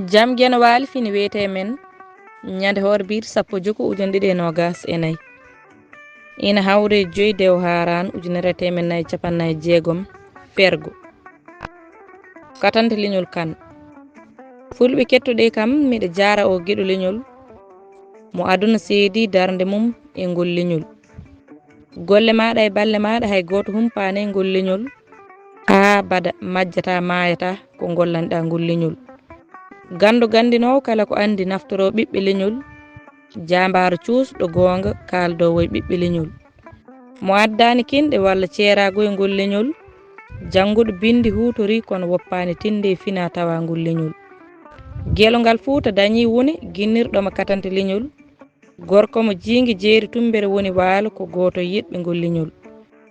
jam guena waali fini wiyete men ñande hoore biir sappo joko ujune ɗiɗi e nogas e nayyi ina hawre 5 dew haran ujunere temen nayyi capannayyi jeegom pergo katante leñol kan fulɓe kettoɗe kam miɗa jara o gueɗo leñol mo aduna seedi darde mum e ngol leñol golle maɗa e balle maɗa hay goto humpani e ngol leñol ha bada majjata mayata ko gollanɗa ngol leñol gando gandinowo kala ko andi naftoro ɓiɓɓe leñol jambaro cusɗo gonga kaldowo e ɓiɓɓe leñol mo addani kinɗe walla ceerago e ngol leñol jangguɗo bindi hutori kono woppani tinde fina tawa ngol leñol guelongal Fouta dañi woni guinnirɗoma katante leñol gorko mo jingui jeeri tumbere woni waalo ko goto yiɗɓe ngol leñol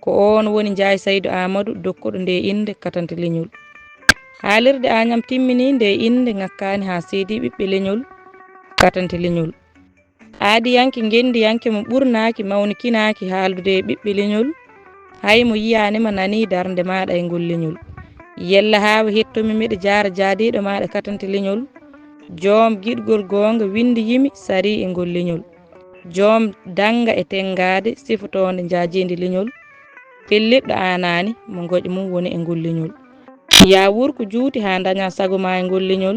ko on woni Ndiaye Saydou Amadou dokkuɗo nde inde katante leñol haalirde Agname timmini nde inde ngakkani ha seedi ɓiɓɓe leñol katante leñol aadiyanke gendiyanke mo ɓurnaki mawnikinaki haaldude e ɓiɓɓe leñol haymo yiyanima nani darde maɗa e ngol leñol yella hawa hettomi mbiɗa jara jaadiɗo maɗa katante leñol joom guiɗgol gonga windi yimi sari e ngol leñol joom danga e tengade sifotode jaajidi leñol pellitɗo anani mo gooƴa mum woni e ngol leñol ya wurko juuti ha daña saago ma e ngol leñol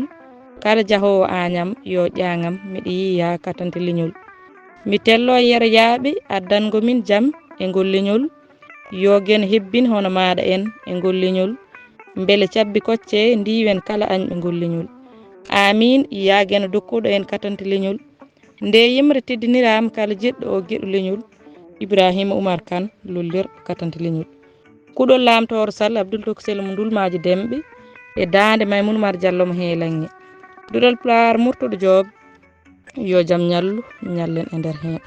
kala jaahowo Agname yo ƴaagam miɗa yiya katante leñol mi tello yero yaaɓe addango min jaam e ngol leñol yo guena hebbin hono maɗa en e ngol leñol beele cabbi kocce ndiwen kala añɓe ngol leñol amine ya guena dokkuɗo en katante leñol nde yimre teddinirama kala jeɗɗo o gueɗo leñol Ibrahima Oumar Kane lollirɗo katante leñol kuɗol lamtoro Sall Abdoul Tokosel mo Dulmaji Demɓe e dande Maymouna Oumar Diallo mo Heelangue duɗal Pulaar Murtuɗo Diop yo jaam ñallu ñallen e nder hen